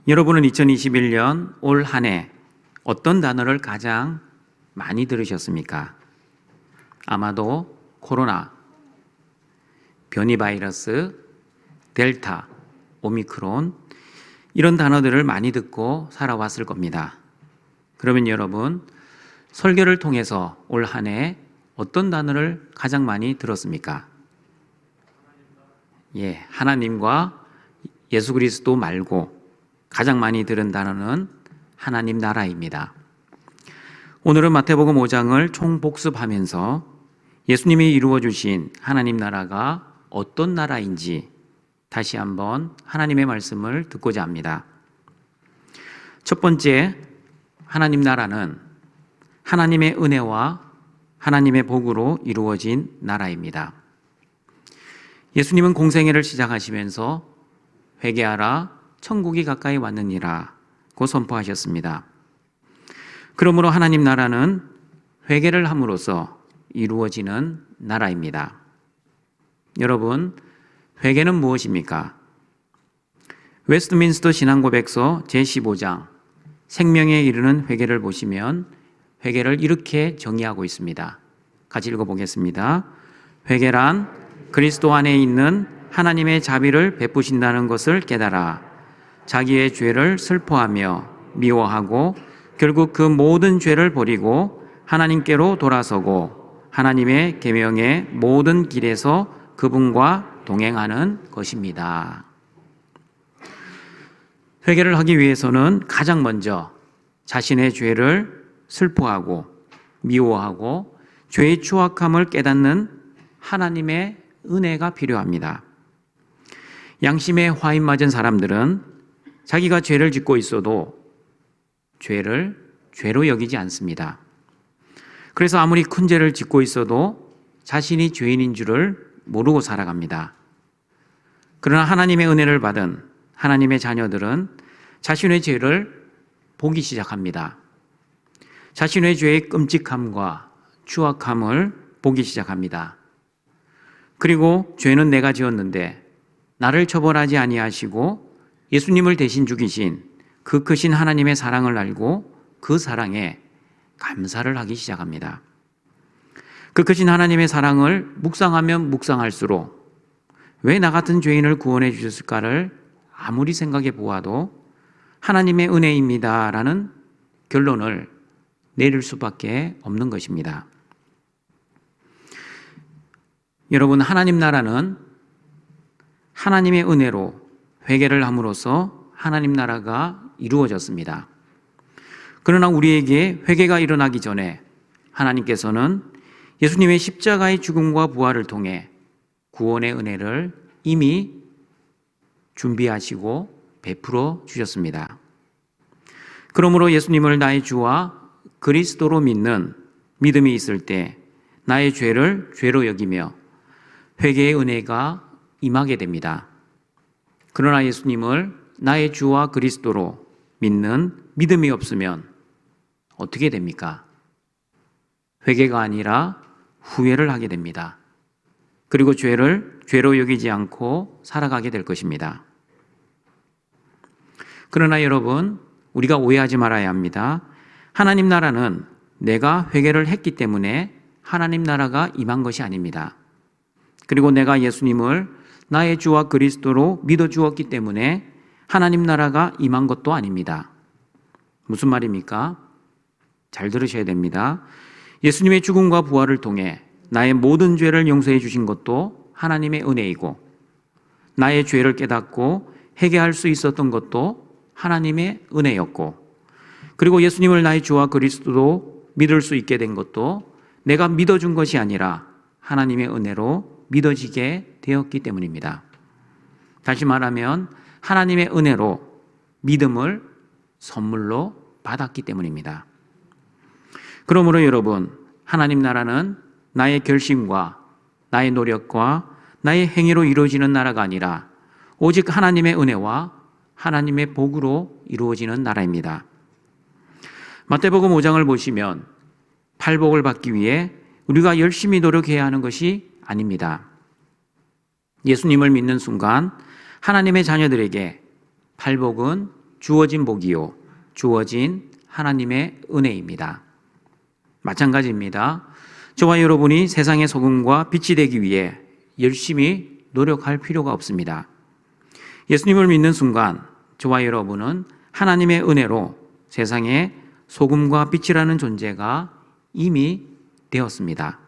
여러분은 2021년 올 한 해 어떤 단어를 가장 많이 들으셨습니까? 아마도 코로나, 변이 바이러스, 델타, 오미크론 이런 단어들을 많이 듣고 살아왔을 겁니다. 그러면 여러분, 설교를 통해서 올 한 해 어떤 단어를 가장 많이 들었습니까? 하나님과 예수 그리스도 말고 가장 많이 들은 단어는 하나님 나라입니다. 오늘은 마태복음 5장을 총복습하면서 예수님이 이루어 주신 하나님 나라가 어떤 나라인지 다시 한번 하나님의 말씀을 듣고자 합니다. 첫 번째, 하나님 나라는 하나님의 은혜와 하나님의 복으로 이루어진 나라입니다. 예수님은 공생애를 시작하시면서 회개하라, 천국이 가까이 왔느니라고 선포하셨습니다. 그러므로 하나님 나라는 회개를 함으로써 이루어지는 나라입니다. 여러분, 회개는 무엇입니까? 웨스트민스터 신앙고백서 제15장 생명에 이르는 회개를 보시면 회개를 이렇게 정의하고 있습니다. 같이 읽어보겠습니다. 회개란 그리스도 안에 있는 하나님의 자비를 베푸신다는 것을 깨달아 자기의 죄를 슬퍼하며 미워하고 결국 그 모든 죄를 버리고 하나님께로 돌아서고 하나님의 계명의 모든 길에서 그분과 동행하는 것입니다. 회개를 하기 위해서는 가장 먼저 자신의 죄를 슬퍼하고 미워하고 죄의 추악함을 깨닫는 하나님의 은혜가 필요합니다. 양심에 화인 맞은 사람들은 자기가 죄를 짓고 있어도 죄를 죄로 여기지 않습니다. 그래서 아무리 큰 죄를 짓고 있어도 자신이 죄인인 줄을 모르고 살아갑니다. 그러나 하나님의 은혜를 받은 하나님의 자녀들은 자신의 죄를 보기 시작합니다. 자신의 죄의 끔찍함과 추악함을 보기 시작합니다. 그리고 죄는 내가 지었는데 나를 처벌하지 아니하시고 예수님을 대신 죽이신 그 크신 하나님의 사랑을 알고 그 사랑에 감사를 하기 시작합니다. 그 크신 하나님의 사랑을 묵상하면 묵상할수록 왜 나 같은 죄인을 구원해 주셨을까를 아무리 생각해 보아도 하나님의 은혜입니다라는 결론을 내릴 수밖에 없는 것입니다. 여러분, 하나님 나라는 하나님의 은혜로 회개를 함으로써 하나님 나라가 이루어졌습니다. 그러나 우리에게 회개가 일어나기 전에 하나님께서는 예수님의 십자가의 죽음과 부활을 통해 구원의 은혜를 이미 준비하시고 베풀어 주셨습니다. 그러므로 예수님을 나의 주와 그리스도로 믿는 믿음이 있을 때 나의 죄를 죄로 여기며 회개의 은혜가 임하게 됩니다. 그러나 예수님을 나의 주와 그리스도로 믿는 믿음이 없으면 어떻게 됩니까? 회개가 아니라 후회를 하게 됩니다. 그리고 죄를 죄로 여기지 않고 살아가게 될 것입니다. 그러나 여러분, 우리가 오해하지 말아야 합니다. 하나님 나라는 내가 회개를 했기 때문에 하나님 나라가 임한 것이 아닙니다. 그리고 내가 예수님을 나의 주와 그리스도로 믿어 주었기 때문에 하나님 나라가 임한 것도 아닙니다. 무슨 말입니까? 잘 들으셔야 됩니다. 예수님의 죽음과 부활을 통해 나의 모든 죄를 용서해 주신 것도 하나님의 은혜이고 나의 죄를 깨닫고 회개할 수 있었던 것도 하나님의 은혜였고 그리고 예수님을 나의 주와 그리스도로 믿을 수 있게 된 것도 내가 믿어준 것이 아니라 하나님의 은혜로 믿어지게 되었기 때문입니다. 다시 말하면 하나님의 은혜로 믿음을 선물로 받았기 때문입니다. 그러므로 여러분, 하나님 나라는 나의 결심과 나의 노력과 나의 행위로 이루어지는 나라가 아니라 오직 하나님의 은혜와 하나님의 복으로 이루어지는 나라입니다. 마태복음 5장을 보시면 팔복을 받기 위해 우리가 열심히 노력해야 하는 것이 아닙니다. 예수님을 믿는 순간 하나님의 자녀들에게 팔복은 주어진 복이요, 주어진 하나님의 은혜입니다. 마찬가지입니다. 저와 여러분이 세상의 소금과 빛이 되기 위해 열심히 노력할 필요가 없습니다. 예수님을 믿는 순간 저와 여러분은 하나님의 은혜로 세상의 소금과 빛이라는 존재가 이미 되었습니다.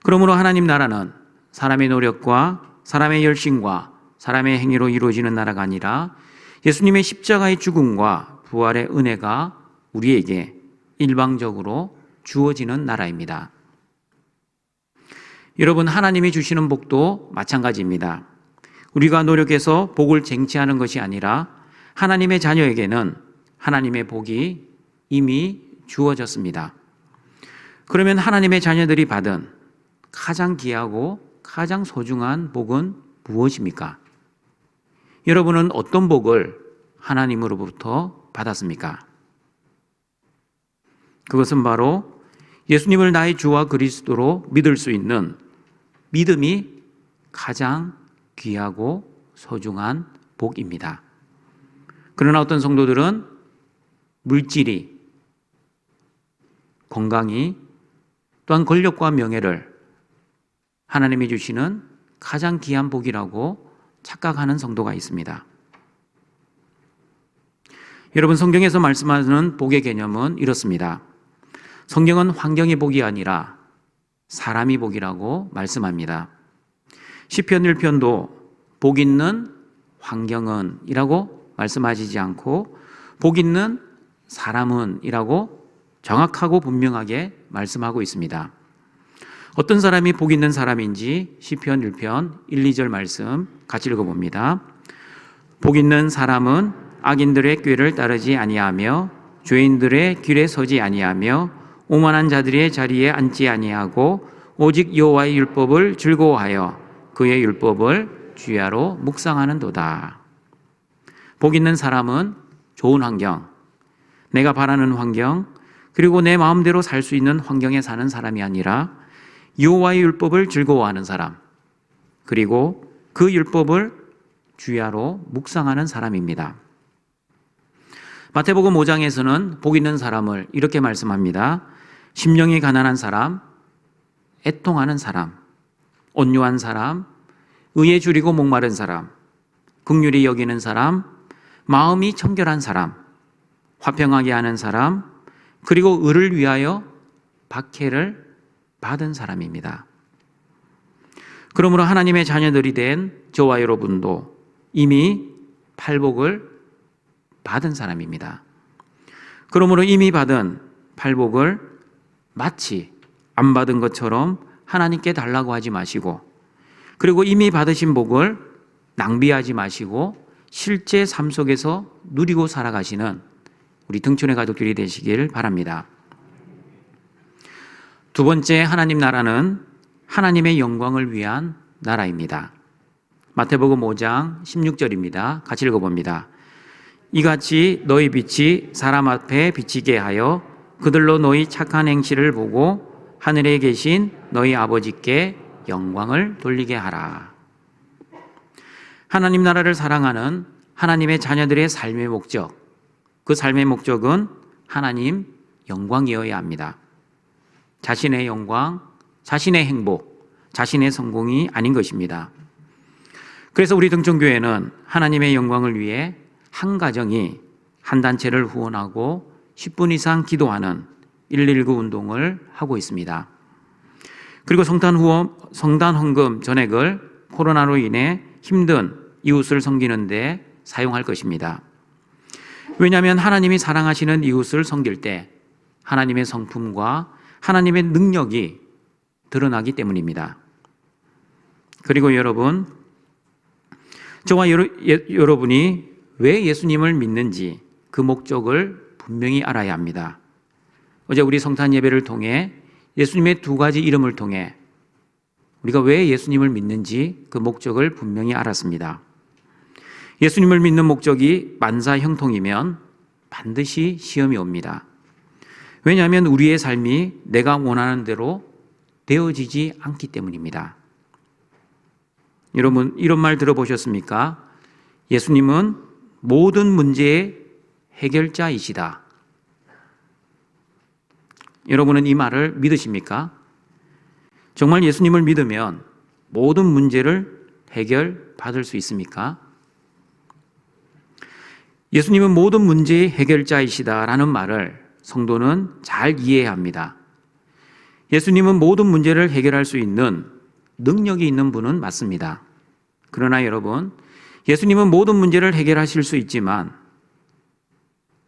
그러므로 하나님 나라는 사람의 노력과 사람의 열심과 사람의 행위로 이루어지는 나라가 아니라 예수님의 십자가의 죽음과 부활의 은혜가 우리에게 일방적으로 주어지는 나라입니다. 여러분, 하나님이 주시는 복도 마찬가지입니다. 우리가 노력해서 복을 쟁취하는 것이 아니라 하나님의 자녀에게는 하나님의 복이 이미 주어졌습니다. 그러면 하나님의 자녀들이 받은 가장 귀하고 가장 소중한 복은 무엇입니까? 여러분은 어떤 복을 하나님으로부터 받았습니까? 그것은 바로 예수님을 나의 주와 그리스도로 믿을 수 있는 믿음이 가장 귀하고 소중한 복입니다. 그러나 어떤 성도들은 물질이, 건강이, 또한 권력과 명예를 하나님이 주시는 가장 귀한 복이라고 착각하는 성도가 있습니다. 여러분, 성경에서 말씀하는 복의 개념은 이렇습니다. 성경은 환경의 복이 아니라 사람이 복이라고 말씀합니다. 시편 1편도 복 있는 환경은 이라고 말씀하시지 않고 복 있는 사람은 이라고 정확하고 분명하게 말씀하고 있습니다. 어떤 사람이 복 있는 사람인지 시편 1편 1, 2절 말씀 같이 읽어봅니다. 복 있는 사람은 악인들의 꾀를 따르지 아니하며 죄인들의 길에 서지 아니하며 오만한 자들의 자리에 앉지 아니하고 오직 여호와의 율법을 즐거워하여 그의 율법을 주야로 묵상하는도다. 복 있는 사람은 좋은 환경, 내가 바라는 환경, 그리고 내 마음대로 살 수 있는 환경에 사는 사람이 아니라 여호와의 율법을 즐거워하는 사람, 그리고 그 율법을 주야로 묵상하는 사람입니다. 마태복음 5장에서는 복 있는 사람을 이렇게 말씀합니다. 심령이 가난한 사람, 애통하는 사람, 온유한 사람, 의에 줄이고 목마른 사람, 긍휼히 여기는 사람, 마음이 청결한 사람, 화평하게 하는 사람, 그리고 의를 위하여 박해를 받은 사람입니다. 그러므로 하나님의 자녀들이 된 저와 여러분도 이미 팔복을 받은 사람입니다. 그러므로 이미 받은 팔복을 마치 안 받은 것처럼 하나님께 달라고 하지 마시고, 그리고 이미 받으신 복을 낭비하지 마시고 실제 삶 속에서 누리고 살아가시는 우리 등촌의 가족들이 되시길 바랍니다. 두 번째, 하나님 나라는 하나님의 영광을 위한 나라입니다. 마태복음 5장 16절입니다. 같이 읽어봅니다. 이같이 너희 빛이 사람 앞에 비치게 하여 그들로 너희 착한 행실을 보고 하늘에 계신 너희 아버지께 영광을 돌리게 하라. 하나님 나라를 사랑하는 하나님의 자녀들의 삶의 목적, 그 삶의 목적은 하나님 영광이어야 합니다. 자신의 영광, 자신의 행복, 자신의 성공이 아닌 것입니다. 그래서 우리 등촌교회는 하나님의 영광을 위해 한 가정이 한 단체를 후원하고 10분 이상 기도하는 119 운동을 하고 있습니다. 그리고 성탄 헌금 전액을 코로나로 인해 힘든 이웃을 섬기는 데 사용할 것입니다. 왜냐하면 하나님이 사랑하시는 이웃을 섬길 때 하나님의 성품과 하나님의 능력이 드러나기 때문입니다. 그리고 여러분, 저와 여러분이 왜 예수님을 믿는지 그 목적을 분명히 알아야 합니다. 어제 우리 성탄 예배를 통해 예수님의 두 가지 이름을 통해 우리가 왜 예수님을 믿는지 그 목적을 분명히 알았습니다. 예수님을 믿는 목적이 만사형통이면 반드시 시험이 옵니다. 왜냐하면 우리의 삶이 내가 원하는 대로 되어지지 않기 때문입니다. 여러분, 이런 말 들어보셨습니까? 예수님은 모든 문제의 해결자이시다. 여러분은 이 말을 믿으십니까? 정말 예수님을 믿으면 모든 문제를 해결받을 수 있습니까? 예수님은 모든 문제의 해결자이시다라는 말을 성도는 잘 이해해야 합니다. 예수님은 모든 문제를 해결할 수 있는 능력이 있는 분은 맞습니다. 그러나 여러분, 예수님은 모든 문제를 해결하실 수 있지만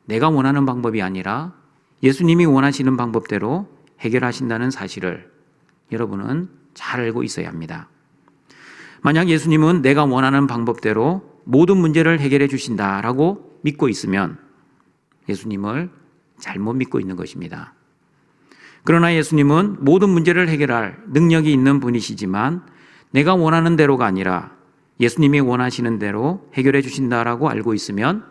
내가 원하는 방법이 아니라 예수님이 원하시는 방법대로 해결하신다는 사실을 여러분은 잘 알고 있어야 합니다. 만약 예수님은 내가 원하는 방법대로 모든 문제를 해결해 주신다라고 믿고 있으면 예수님을 잘못 믿고 있는 것입니다. 그러나 예수님은 모든 문제를 해결할 능력이 있는 분이시지만 내가 원하는 대로가 아니라 예수님이 원하시는 대로 해결해 주신다라고 알고 있으면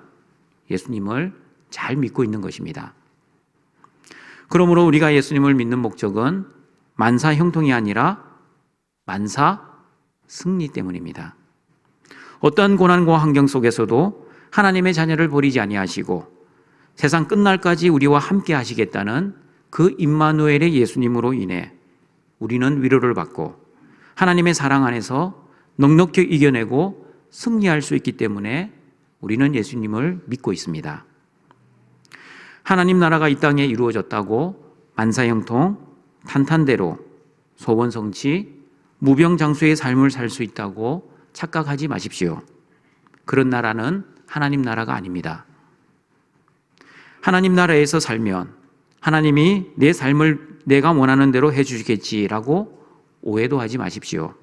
예수님을 잘 믿고 있는 것입니다. 그러므로 우리가 예수님을 믿는 목적은 만사 형통이 아니라 만사 승리 때문입니다. 어떠한 고난과 환경 속에서도 하나님의 자녀를 버리지 아니하시고 세상 끝날까지 우리와 함께 하시겠다는 그 임마누엘의 예수님으로 인해 우리는 위로를 받고 하나님의 사랑 안에서 넉넉히 이겨내고 승리할 수 있기 때문에 우리는 예수님을 믿고 있습니다. 하나님 나라가 이 땅에 이루어졌다고 만사형통, 탄탄대로, 소원성취, 무병장수의 삶을 살 수 있다고 착각하지 마십시오. 그런 나라는 하나님 나라가 아닙니다. 하나님 나라에서 살면 하나님이 내 삶을 내가 원하는 대로 해주시겠지라고 오해도 하지 마십시오.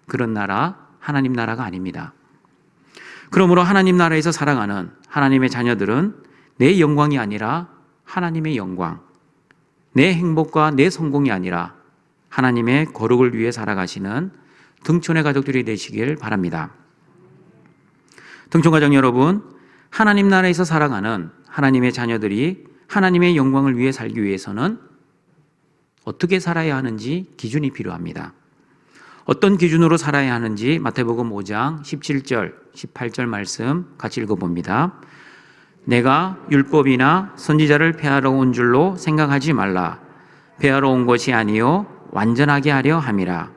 그런 나라, 하나님 나라가 아닙니다. 그러므로 하나님 나라에서 살아가는 하나님의 자녀들은 내 영광이 아니라 하나님의 영광, 내 행복과 내 성공이 아니라 하나님의 거룩을 위해 살아가시는 등촌의 가족들이 되시길 바랍니다. 등촌가족 여러분, 하나님 나라에서 살아가는 하나님의 자녀들이 하나님의 영광을 위해 살기 위해서는 어떻게 살아야 하는지 기준이 필요합니다. 어떤 기준으로 살아야 하는지 마태복음 5장 17절, 18절 말씀 같이 읽어봅니다. 내가 율법이나 선지자를 폐하러 온 줄로 생각하지 말라. 폐하러 온 것이 아니요 완전하게 하려 함이라.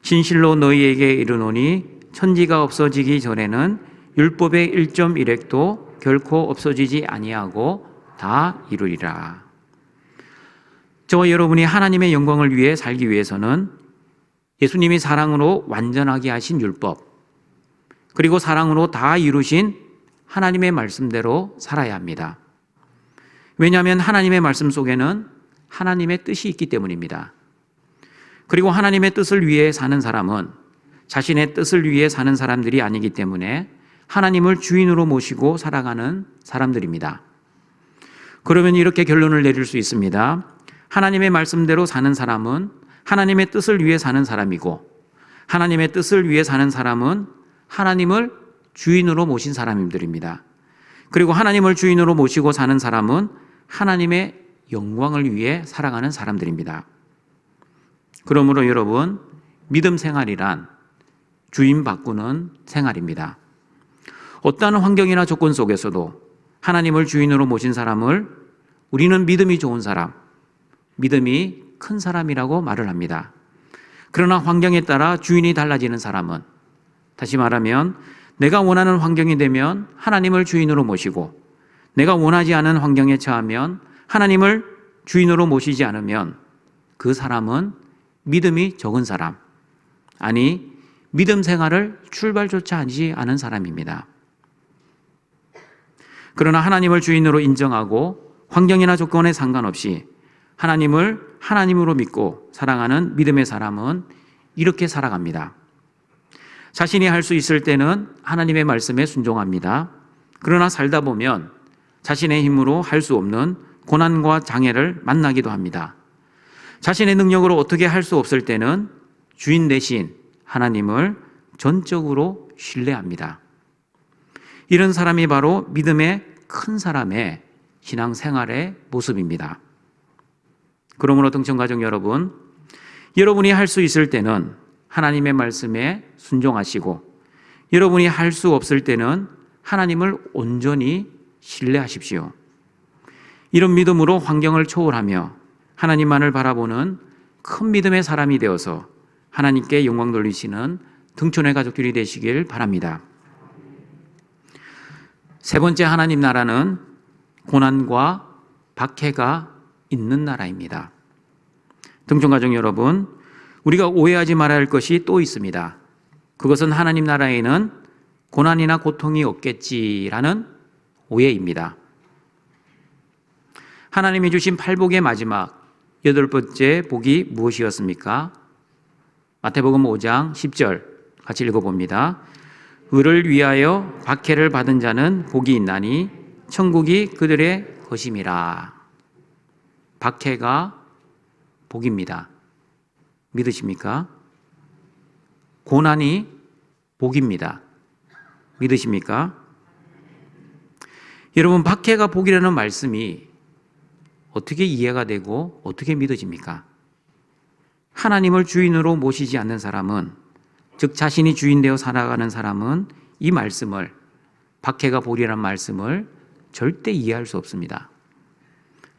진실로 너희에게 이르노니 천지가 없어지기 전에는 율법의 1.1획도 결코 없어지지 아니하고 다 이루리라. 저와 여러분이 하나님의 영광을 위해 살기 위해서는 예수님이 사랑으로 완전하게 하신 율법, 그리고 사랑으로 다 이루신 하나님의 말씀대로 살아야 합니다. 왜냐하면 하나님의 말씀 속에는 하나님의 뜻이 있기 때문입니다. 그리고 하나님의 뜻을 위해 사는 사람은 자신의 뜻을 위해 사는 사람들이 아니기 때문에 하나님을 주인으로 모시고 살아가는 사람들입니다. 그러면 이렇게 결론을 내릴 수 있습니다. 하나님의 말씀대로 사는 사람은 하나님의 뜻을 위해 사는 사람이고, 하나님의 뜻을 위해 사는 사람은 하나님을 주인으로 모신 사람들입니다. 그리고 하나님을 주인으로 모시고 사는 사람은 하나님의 영광을 위해 살아가는 사람들입니다. 그러므로 여러분, 믿음 생활이란 주인 바꾸는 생활입니다. 어떠한 환경이나 조건 속에서도 하나님을 주인으로 모신 사람을 우리는 믿음이 좋은 사람, 믿음이 큰 사람이라고 말을 합니다. 그러나 환경에 따라 주인이 달라지는 사람은, 다시 말하면 내가 원하는 환경이 되면 하나님을 주인으로 모시고, 내가 원하지 않은 환경에 처하면 하나님을 주인으로 모시지 않으면 그 사람은 믿음이 적은 사람, 아니 믿음 생활을 출발조차 하지 않은 사람입니다. 그러나 하나님을 주인으로 인정하고 환경이나 조건에 상관없이 하나님을 하나님으로 믿고 사랑하는 믿음의 사람은 이렇게 살아갑니다. 자신이 할 수 있을 때는 하나님의 말씀에 순종합니다. 그러나 살다 보면 자신의 힘으로 할 수 없는 고난과 장애를 만나기도 합니다. 자신의 능력으로 어떻게 할 수 없을 때는 주인 대신 하나님을 전적으로 신뢰합니다. 이런 사람이 바로 믿음의 큰 사람의 신앙생활의 모습입니다. 그러므로 등촌가족 여러분, 여러분이 할 수 있을 때는 하나님의 말씀에 순종하시고, 여러분이 할 수 없을 때는 하나님을 온전히 신뢰하십시오. 이런 믿음으로 환경을 초월하며 하나님만을 바라보는 큰 믿음의 사람이 되어서 하나님께 영광 돌리시는 등촌의 가족들이 되시길 바랍니다. 세 번째 하나님 나라는 고난과 박해가 있는 나라입니다. 등촌 가족 여러분, 우리가 오해하지 말아야 할 것이 또 있습니다. 그것은 하나님 나라에는 고난이나 고통이 없겠지라는 오해입니다. 하나님이 주신 팔복의 마지막 8번째 복이 무엇이었습니까? 마태복음 5장 10절 같이 읽어봅니다. 의를 위하여 박해를 받은 자는 복이 있나니 천국이 그들의 것임이라. 박해가 복입니다. 믿으십니까? 고난이 복입니다. 믿으십니까? 여러분, 박해가 복이라는 말씀이 어떻게 이해가 되고 어떻게 믿어집니까? 하나님을 주인으로 모시지 않는 사람은, 즉 자신이 주인 되어 살아가는 사람은 이 말씀을, 박해가 복이라는 말씀을 절대 이해할 수 없습니다.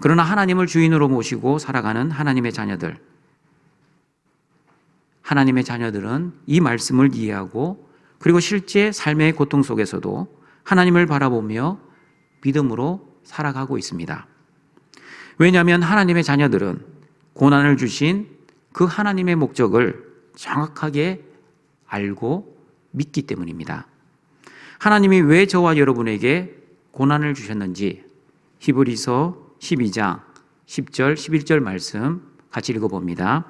그러나 하나님을 주인으로 모시고 살아가는 하나님의 자녀들은 이 말씀을 이해하고 그리고 실제 삶의 고통 속에서도 하나님을 바라보며 믿음으로 살아가고 있습니다. 왜냐하면 하나님의 자녀들은 고난을 주신 그 하나님의 목적을 정확하게 알고 믿기 때문입니다. 하나님이 왜 저와 여러분에게 고난을 주셨는지 히브리서 12장 10절 11절 말씀 같이 읽어봅니다.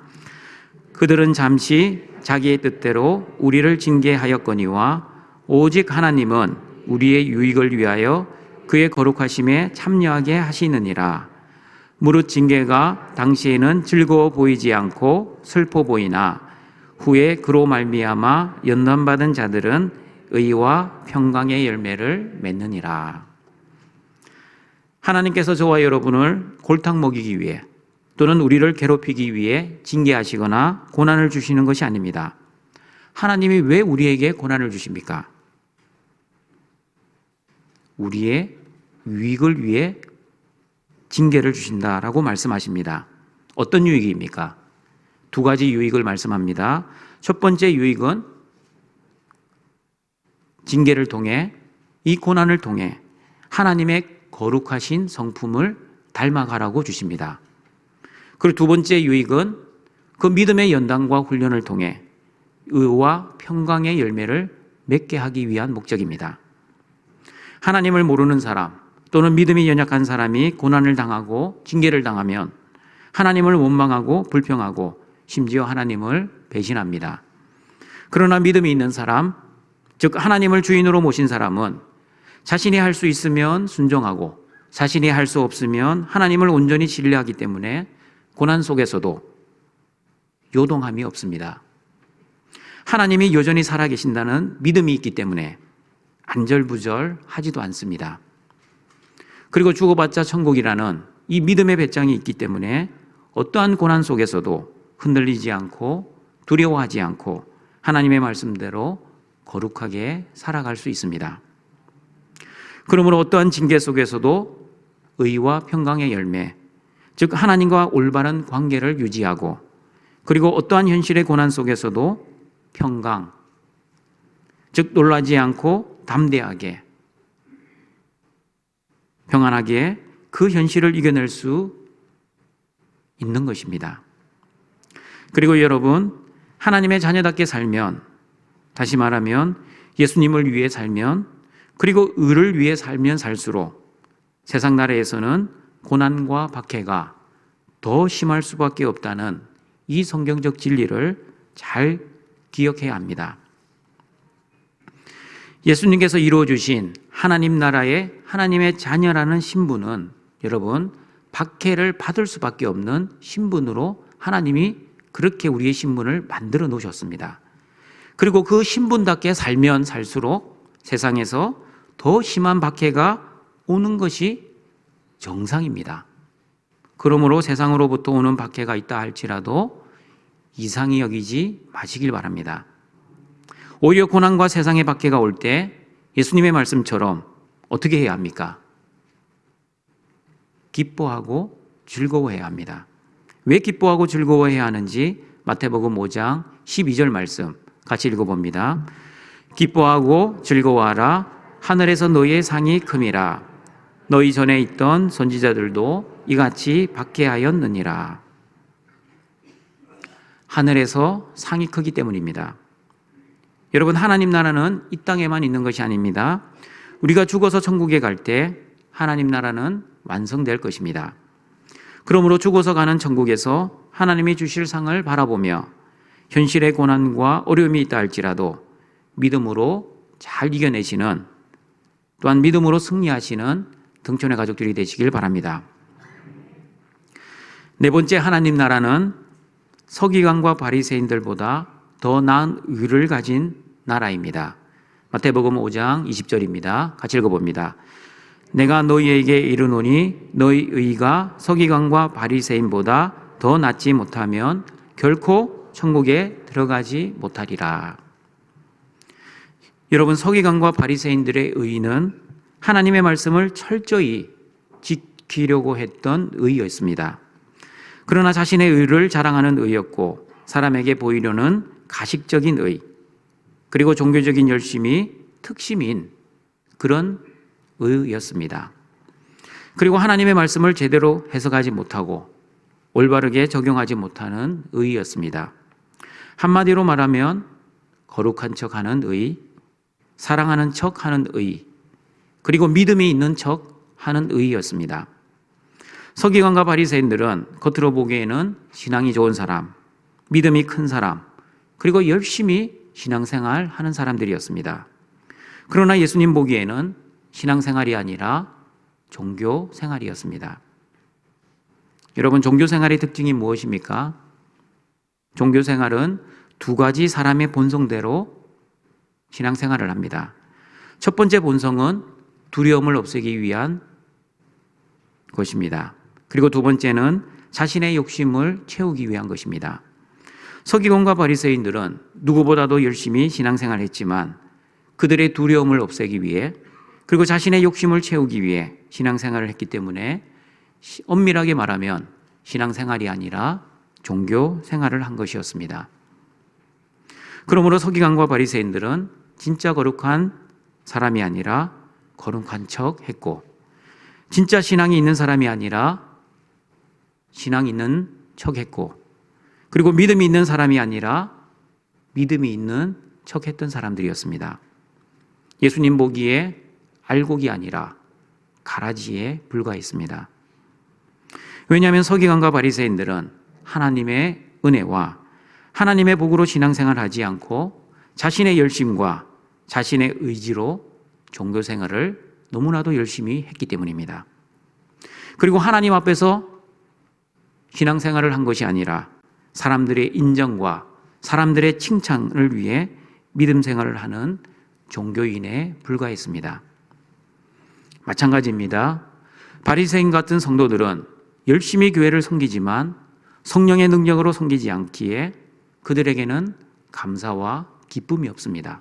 그들은 잠시 자기의 뜻대로 우리를 징계하였거니와 오직 하나님은 우리의 유익을 위하여 그의 거룩하심에 참여하게 하시느니라. 무릇 징계가 당시에는 즐거워 보이지 않고 슬퍼 보이나 후에 그로 말미암아 연단받은 자들은 의와 평강의 열매를 맺느니라. 하나님께서 저와 여러분을 골탕 먹이기 위해 또는 우리를 괴롭히기 위해 징계하시거나 고난을 주시는 것이 아닙니다. 하나님이 왜 우리에게 고난을 주십니까? 우리의 유익을 위해 징계를 주신다라고 말씀하십니다. 어떤 유익입니까? 두 가지 유익을 말씀합니다. 첫 번째 유익은 징계를 통해, 이 고난을 통해 하나님의 거룩하신 성품을 닮아가라고 주십니다. 그리고 두 번째 유익은 그 믿음의 연단과 훈련을 통해 의와 평강의 열매를 맺게 하기 위한 목적입니다. 하나님을 모르는 사람 또는 믿음이 연약한 사람이 고난을 당하고 징계를 당하면 하나님을 원망하고 불평하고 심지어 하나님을 배신합니다. 그러나 믿음이 있는 사람, 즉 하나님을 주인으로 모신 사람은 자신이 할 수 있으면 순종하고 자신이 할 수 없으면 하나님을 온전히 신뢰하기 때문에 고난 속에서도 요동함이 없습니다. 하나님이 여전히 살아계신다는 믿음이 있기 때문에 안절부절하지도 않습니다. 그리고 죽어봤자 천국이라는 이 믿음의 배짱이 있기 때문에 어떠한 고난 속에서도 흔들리지 않고 두려워하지 않고 하나님의 말씀대로 거룩하게 살아갈 수 있습니다. 그러므로 어떠한 징계 속에서도 의와 평강의 열매, 즉 하나님과 올바른 관계를 유지하고 그리고 어떠한 현실의 고난 속에서도 평강, 즉 놀라지 않고 담대하게 평안하게 그 현실을 이겨낼 수 있는 것입니다. 그리고 여러분, 하나님의 자녀답게 살면, 다시 말하면 예수님을 위해 살면, 그리고 의를 위해 살면 살수록 세상 나라에서는 고난과 박해가 더 심할 수밖에 없다는 이 성경적 진리를 잘 기억해야 합니다. 예수님께서 이루어주신 하나님 나라의 하나님의 자녀라는 신분은 여러분 박해를 받을 수밖에 없는 신분으로 하나님이 그렇게 우리의 신분을 만들어 놓으셨습니다. 그리고 그 신분답게 살면 살수록 세상에서 더 심한 박해가 오는 것이 정상입니다. 그러므로 세상으로부터 오는 박해가 있다 할지라도 이상히 여기지 마시길 바랍니다. 오히려 고난과 세상의 박해가 올 때 예수님의 말씀처럼 어떻게 해야 합니까? 기뻐하고 즐거워해야 합니다. 왜 기뻐하고 즐거워해야 하는지 마태복음 5장 12절 말씀 같이 읽어봅니다. 기뻐하고 즐거워하라. 하늘에서 너희의 상이 큼이라. 너희 전에 있던 선지자들도 이같이 박해하였느니라. 하늘에서 상이 크기 때문입니다. 여러분, 하나님 나라는 이 땅에만 있는 것이 아닙니다. 우리가 죽어서 천국에 갈 때 하나님 나라는 완성될 것입니다. 그러므로 죽어서 가는 천국에서 하나님이 주실 상을 바라보며 현실의 고난과 어려움이 있다 할지라도 믿음으로 잘 이겨내시는, 또한 믿음으로 승리하시는 등촌의 가족들이 되시길 바랍니다. 네 번째, 하나님 나라는 서기관과 바리새인들보다 더 나은 의를 가진 나라입니다. 마태복음 5장 20절입니다. 같이 읽어봅니다. 내가 너희에게 이르노니 너희 의가 서기관과 바리새인보다 더 낫지 못하면 결코 천국에 들어가지 못하리라. 여러분, 서기관과 바리새인들의 의는 하나님의 말씀을 철저히 지키려고 했던 의였습니다. 그러나 자신의 의를 자랑하는 의였고 사람에게 보이려는 가식적인 의, 그리고 종교적인 열심이 특심인 그런 의였습니다. 그리고 하나님의 말씀을 제대로 해석하지 못하고 올바르게 적용하지 못하는 의였습니다. 한마디로 말하면 거룩한 척하는 의, 사랑하는 척하는 의, 그리고 믿음이 있는 척하는 의였습니다. 서기관과 바리새인들은 겉으로 보기에는 신앙이 좋은 사람, 믿음이 큰 사람, 그리고 열심히 신앙생활 하는 사람들이었습니다. 그러나 예수님 보기에는 신앙생활이 아니라 종교생활이었습니다. 여러분, 종교생활의 특징이 무엇입니까? 종교생활은 두 가지 사람의 본성대로 신앙생활을 합니다. 첫 번째 본성은 두려움을 없애기 위한 것입니다. 그리고 두 번째는 자신의 욕심을 채우기 위한 것입니다. 서기관과 바리새인들은 누구보다도 열심히 신앙생활을 했지만 그들의 두려움을 없애기 위해, 그리고 자신의 욕심을 채우기 위해 신앙생활을 했기 때문에 엄밀하게 말하면 신앙생활이 아니라 종교생활을 한 것이었습니다. 그러므로 서기관과 바리새인들은 진짜 거룩한 사람이 아니라 거룩한 척 했고, 진짜 신앙이 있는 사람이 아니라 신앙 있는 척 했고, 그리고 믿음이 있는 사람이 아니라 믿음이 있는 척 했던 사람들이었습니다. 예수님 보기에 알곡이 아니라 가라지에 불과했습니다. 왜냐하면 서기관과 바리새인들은 하나님의 은혜와 하나님의 복으로 신앙생활하지 않고 자신의 열심과 자신의 의지로 종교생활을 너무나도 열심히 했기 때문입니다. 그리고 하나님 앞에서 신앙생활을 한 것이 아니라 사람들의 인정과 사람들의 칭찬을 위해 믿음 생활을 하는 종교인에 불과했습니다. 마찬가지입니다. 바리새인 같은 성도들은 열심히 교회를 섬기지만 성령의 능력으로 섬기지 않기에 그들에게는 감사와 기쁨이 없습니다.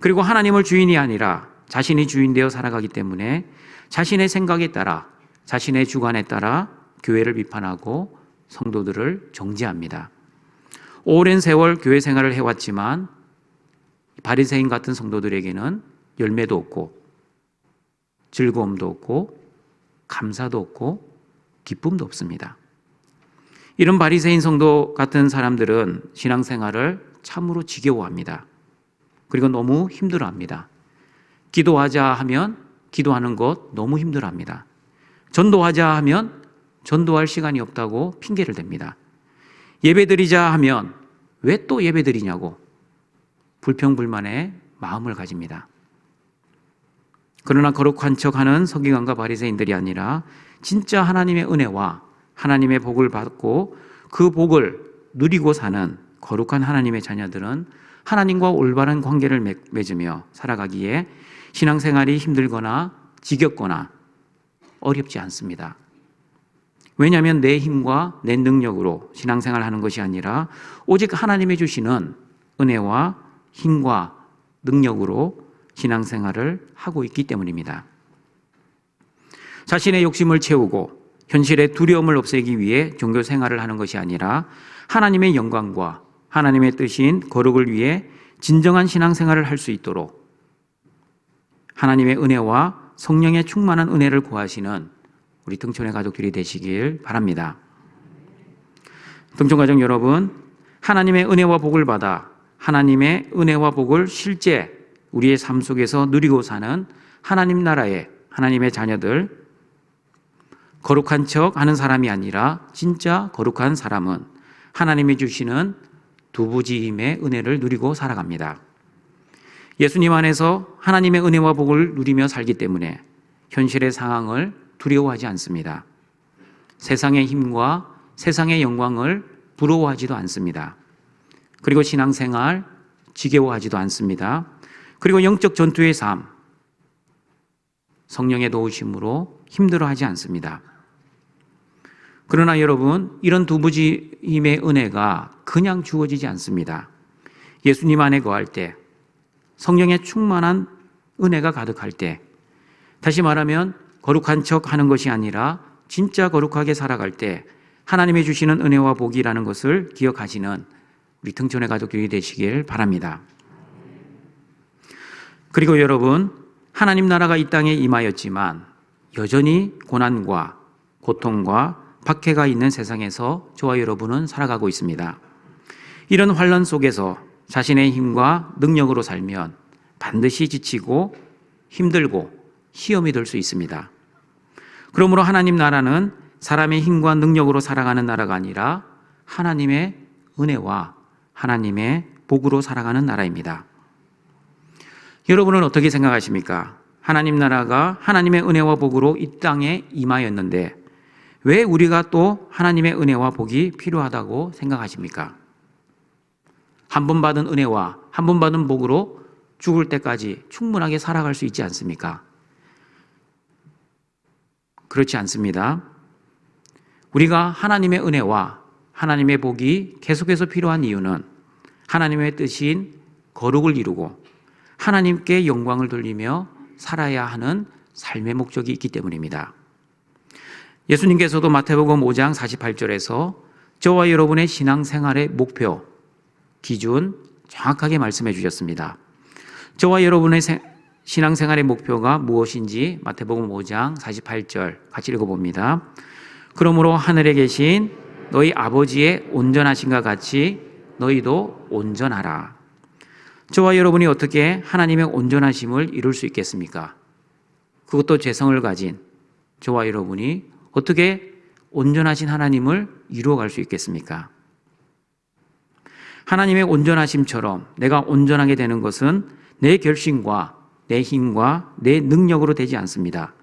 그리고 하나님을 주인이 아니라 자신이 주인 되어 살아가기 때문에 자신의 생각에 따라, 자신의 주관에 따라 교회를 비판하고 성도들을 정죄합니다. 오랜 세월 교회 생활을 해왔지만 바리새인 같은 성도들에게는 열매도 없고 즐거움도 없고 감사도 없고 기쁨도 없습니다. 이런 바리새인 성도 같은 사람들은 신앙생활을 참으로 지겨워합니다. 그리고 너무 힘들어합니다. 기도하자 하면 기도하는 것 너무 힘들어합니다. 전도하자 하면 전도할 시간이 없다고 핑계를 댑니다. 예배드리자 하면 왜 또 예배드리냐고 불평불만의 마음을 가집니다. 그러나 거룩한 척하는 서기관과 바리새인들이 아니라 진짜 하나님의 은혜와 하나님의 복을 받고 그 복을 누리고 사는 거룩한 하나님의 자녀들은 하나님과 올바른 관계를 맺으며 살아가기에 신앙생활이 힘들거나 지겹거나 어렵지 않습니다. 왜냐하면 내 힘과 내 능력으로 신앙생활을 하는 것이 아니라 오직 하나님이 주시는 은혜와 힘과 능력으로 신앙생활을 하고 있기 때문입니다. 자신의 욕심을 채우고 현실의 두려움을 없애기 위해 종교 생활을 하는 것이 아니라 하나님의 영광과 하나님의 뜻인 거룩을 위해 진정한 신앙생활을 할 수 있도록 하나님의 은혜와 성령의 충만한 은혜를 구하시는 우리 등촌의 가족들이 되시길 바랍니다. 등촌가족 여러분, 하나님의 은혜와 복을 받아 하나님의 은혜와 복을 실제 우리의 삶 속에서 누리고 사는 하나님 나라의 하나님의 자녀들, 거룩한 척 하는 사람이 아니라 진짜 거룩한 사람은 하나님이 주시는 두부지임의 은혜를 누리고 살아갑니다. 예수님 안에서 하나님의 은혜와 복을 누리며 살기 때문에 현실의 상황을 두려워하지 않습니다. 세상의 힘과 세상의 영광을 부러워하지도 않습니다. 그리고 신앙생활 지겨워하지도 않습니다. 그리고 영적 전투의 삶, 성령의 도우심으로 힘들어하지 않습니다. 그러나 여러분, 이런 두부지임의 은혜가 그냥 주어지지 않습니다. 예수님 안에 거할 때, 성령의 충만한 은혜가 가득할 때, 다시 말하면 거룩한 척 하는 것이 아니라 진짜 거룩하게 살아갈 때 하나님이 주시는 은혜와 복이라는 것을 기억하시는 우리 등촌의 가족들이 되시길 바랍니다. 그리고 여러분, 하나님 나라가 이 땅에 임하였지만 여전히 고난과 고통과 박해가 있는 세상에서 저와 여러분은 살아가고 있습니다. 이런 환난 속에서 자신의 힘과 능력으로 살면 반드시 지치고 힘들고 시험이 될 수 있습니다. 그러므로 하나님 나라는 사람의 힘과 능력으로 살아가는 나라가 아니라 하나님의 은혜와 하나님의 복으로 살아가는 나라입니다. 여러분은 어떻게 생각하십니까? 하나님 나라가 하나님의 은혜와 복으로 이 땅에 임하였는데 왜 우리가 또 하나님의 은혜와 복이 필요하다고 생각하십니까? 한 번 받은 은혜와 한 번 받은 복으로 죽을 때까지 충분하게 살아갈 수 있지 않습니까? 그렇지 않습니다. 우리가 하나님의 은혜와 하나님의 복이 계속해서 필요한 이유는 하나님의 뜻인 거룩을 이루고 하나님께 영광을 돌리며 살아야 하는 삶의 목적이 있기 때문입니다. 예수님께서도 마태복음 5장 48절에서 저와 여러분의 신앙생활의 목표, 기준 정확하게 말씀해 주셨습니다. 저와 여러분의 신앙생활의 목표가 무엇인지 마태복음 5장 48절 같이 읽어봅니다. 그러므로 하늘에 계신 너희 아버지의 온전하심과 같이 너희도 온전하라. 저와 여러분이 어떻게 하나님의 온전하심을 이룰 수 있겠습니까? 그것도 죄성을 가진 저와 여러분이 어떻게 온전하신 하나님을 이루어갈 수 있겠습니까? 하나님의 온전하심처럼 내가 온전하게 되는 것은 내 결심과 내 힘과 내 능력으로 되지 않습니다.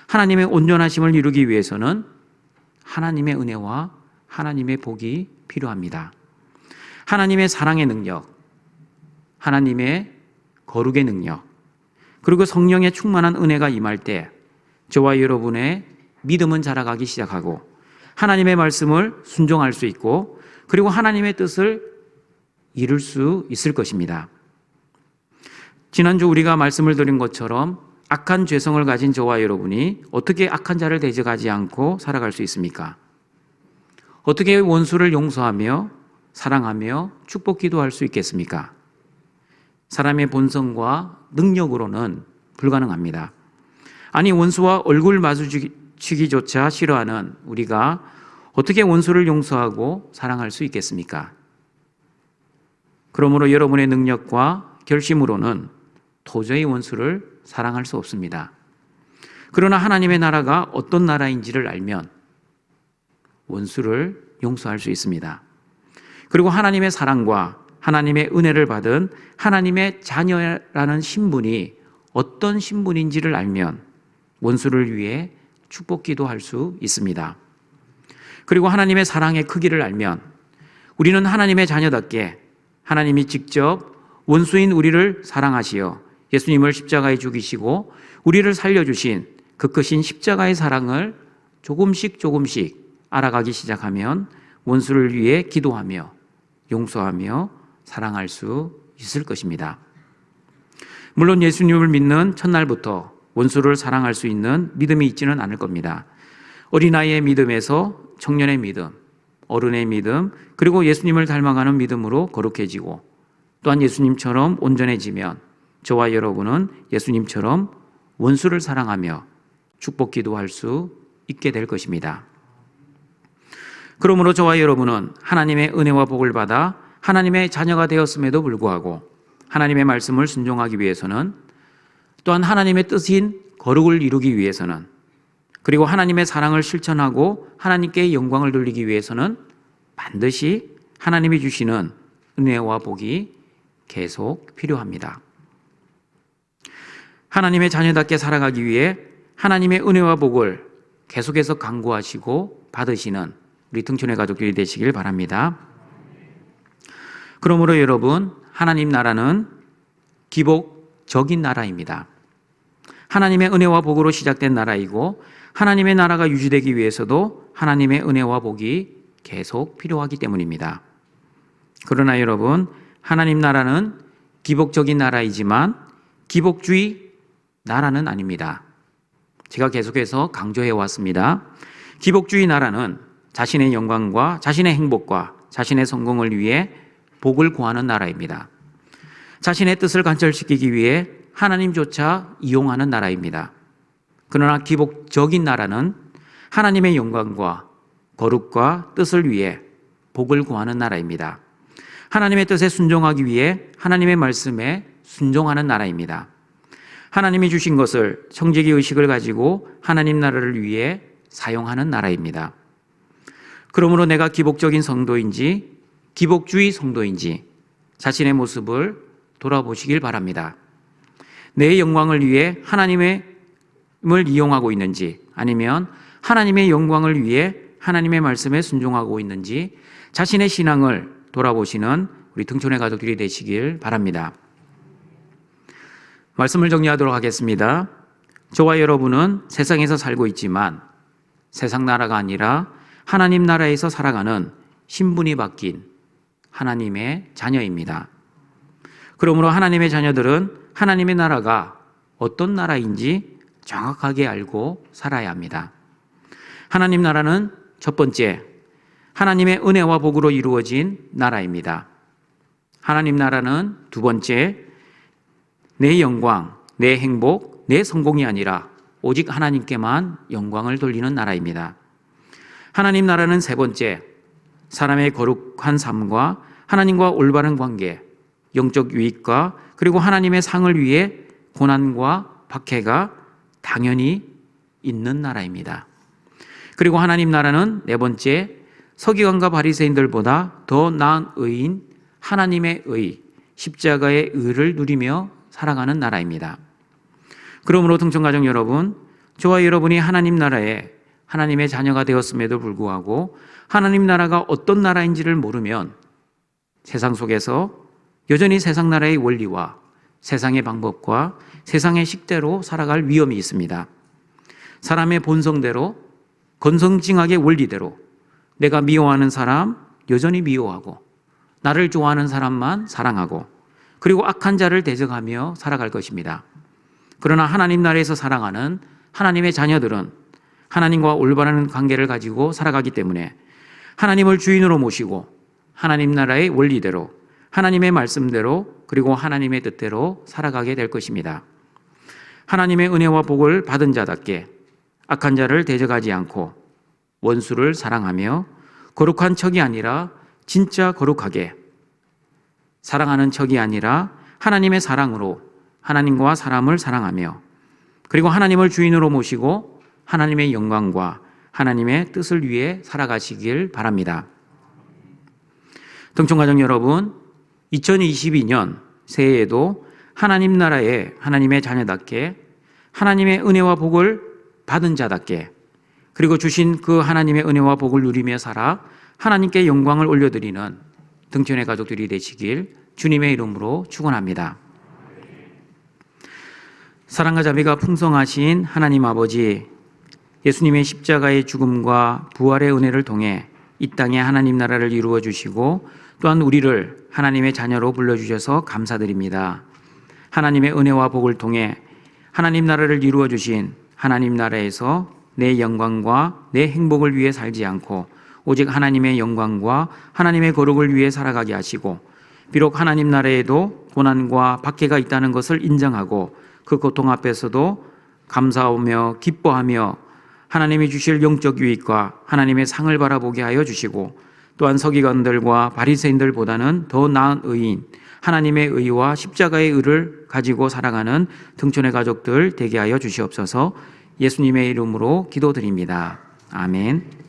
하나님의 온전하심을 이루기 위해서는 하나님의 은혜와 하나님의 복이 필요합니다. 하나님의 사랑의 능력, 하나님의 거룩의 능력, 그리고 성령의 충만한 은혜가 임할 때 저와 여러분의 믿음은 자라가기 시작하고 하나님의 말씀을 순종할 수 있고 그리고 하나님의 뜻을 이룰 수 있을 것입니다. 지난주 우리가 말씀을 드린 것처럼 악한 죄성을 가진 저와 여러분이 어떻게 악한 자를 대적하지 않고 살아갈 수 있습니까? 어떻게 원수를 용서하며 사랑하며 축복 기도할 수 있겠습니까? 사람의 본성과 능력으로는 불가능합니다. 아니, 원수와 얼굴 마주치기조차 싫어하는 우리가 어떻게 원수를 용서하고 사랑할 수 있겠습니까? 그러므로 여러분의 능력과 결심으로는 도저히 원수를 사랑할 수 없습니다. 그러나 하나님의 나라가 어떤 나라인지를 알면 원수를 용서할 수 있습니다. 그리고 하나님의 사랑과 하나님의 은혜를 받은 하나님의 자녀라는 신분이 어떤 신분인지를 알면 원수를 위해 축복 기도할 수 있습니다. 그리고 하나님의 사랑의 크기를 알면 우리는 하나님의 자녀답게 하나님이 직접 원수인 우리를 사랑하시어 예수님을 십자가에 죽이시고 우리를 살려주신 그 크신 십자가의 사랑을 조금씩 알아가기 시작하면 원수를 위해 기도하며 용서하며 사랑할 수 있을 것입니다. 물론 예수님을 믿는 첫날부터 원수를 사랑할 수 있는 믿음이 있지는 않을 겁니다. 어린아이의 믿음에서 청년의 믿음, 어른의 믿음, 그리고 예수님을 닮아가는 믿음으로 거룩해지고 또한 예수님처럼 온전해지면 저와 여러분은 예수님처럼 원수를 사랑하며 축복 기도할 수 있게 될 것입니다. 그러므로 저와 여러분은 하나님의 은혜와 복을 받아 하나님의 자녀가 되었음에도 불구하고 하나님의 말씀을 순종하기 위해서는, 또한 하나님의 뜻인 거룩을 이루기 위해서는, 그리고 하나님의 사랑을 실천하고 하나님께 영광을 돌리기 위해서는 반드시 하나님이 주시는 은혜와 복이 계속 필요합니다. 하나님의 자녀답게 살아가기 위해 하나님의 은혜와 복을 계속해서 간구하시고 받으시는 우리 등촌의 가족들이 되시길 바랍니다. 그러므로 여러분, 하나님 나라는 기복적인 나라입니다. 하나님의 은혜와 복으로 시작된 나라이고 하나님의 나라가 유지되기 위해서도 하나님의 은혜와 복이 계속 필요하기 때문입니다. 그러나 여러분, 하나님 나라는 기복적인 나라이지만 기복주의 나라는 아닙니다. 제가 계속해서 강조해 왔습니다. 기복주의 나라는 자신의 영광과 자신의 행복과 자신의 성공을 위해 복을 구하는 나라입니다. 자신의 뜻을 관철시키기 위해 하나님조차 이용하는 나라입니다. 그러나 기복적인 나라는 하나님의 영광과 거룩과 뜻을 위해 복을 구하는 나라입니다. 하나님의 뜻에 순종하기 위해 하나님의 말씀에 순종하는 나라입니다. 하나님이 주신 것을 청지기 의식을 가지고 하나님 나라를 위해 사용하는 나라입니다. 그러므로 내가 기복적인 성도인지 기복주의 성도인지 자신의 모습을 돌아보시길 바랍니다. 내 영광을 위해 하나님을 이용하고 있는지, 아니면 하나님의 영광을 위해 하나님의 말씀에 순종하고 있는지 자신의 신앙을 돌아보시는 우리 등촌의 가족들이 되시길 바랍니다. 말씀을 정리하도록 하겠습니다. 저와 여러분은 세상에서 살고 있지만 세상 나라가 아니라 하나님 나라에서 살아가는 신분이 바뀐 하나님의 자녀입니다. 그러므로 하나님의 자녀들은 하나님의 나라가 어떤 나라인지 정확하게 알고 살아야 합니다. 하나님 나라는 첫 번째, 하나님의 은혜와 복으로 이루어진 나라입니다. 하나님 나라는 두 번째, 내 영광, 내 행복, 내 성공이 아니라 오직 하나님께만 영광을 돌리는 나라입니다. 하나님 나라는 세 번째, 사람의 거룩한 삶과 하나님과 올바른 관계, 영적 유익과 그리고 하나님의 상을 위해 고난과 박해가 당연히 있는 나라입니다. 그리고 하나님 나라는 네 번째, 서기관과 바리새인들보다 더 나은 의인 하나님의 의, 십자가의 의를 누리며 살아가는 나라입니다. 그러므로 등촌가족 여러분, 저와 여러분이 하나님 나라에 하나님의 자녀가 되었음에도 불구하고 하나님 나라가 어떤 나라인지를 모르면 세상 속에서 여전히 세상 나라의 원리와 세상의 방법과 세상의 식대로 살아갈 위험이 있습니다. 사람의 본성대로, 건성징악의 원리대로 내가 미워하는 사람 여전히 미워하고 나를 좋아하는 사람만 사랑하고 그리고 악한 자를 대적하며 살아갈 것입니다. 그러나 하나님 나라에서 살아가는 하나님의 자녀들은 하나님과 올바른 관계를 가지고 살아가기 때문에 하나님을 주인으로 모시고 하나님 나라의 원리대로, 하나님의 말씀대로, 그리고 하나님의 뜻대로 살아가게 될 것입니다. 하나님의 은혜와 복을 받은 자답게 악한 자를 대적하지 않고 원수를 사랑하며 거룩한 척이 아니라 진짜 거룩하게, 사랑하는 척이 아니라 하나님의 사랑으로 하나님과 사람을 사랑하며 그리고 하나님을 주인으로 모시고 하나님의 영광과 하나님의 뜻을 위해 살아가시길 바랍니다. 등촌가족 여러분, 2022년 새해에도 하나님 나라의 하나님의 자녀답게 하나님의 은혜와 복을 받은 자답게 그리고 주신 그 하나님의 은혜와 복을 누리며 살아 하나님께 영광을 올려드리는 등촌의 가족들이 되시길 주님의 이름으로 축원합니다. 사랑과 자비가 풍성하신 하나님 아버지, 예수님의 십자가의 죽음과 부활의 은혜를 통해 이 땅에 하나님 나라를 이루어 주시고 또한 우리를 하나님의 자녀로 불러주셔서 감사드립니다. 하나님의 은혜와 복을 통해 하나님 나라를 이루어 주신 하나님 나라에서 내 영광과 내 행복을 위해 살지 않고 오직 하나님의 영광과 하나님의 거룩을 위해 살아가게 하시고, 비록 하나님 나라에도 고난과 박해가 있다는 것을 인정하고 그 고통 앞에서도 감사하며 기뻐하며 하나님이 주실 영적 유익과 하나님의 상을 바라보게 하여 주시고, 또한 서기관들과 바리새인들보다는 더 나은 의인, 하나님의 의와 십자가의 의를 가지고 살아가는 등촌의 가족들 되게 하여 주시옵소서. 예수님의 이름으로 기도드립니다. 아멘.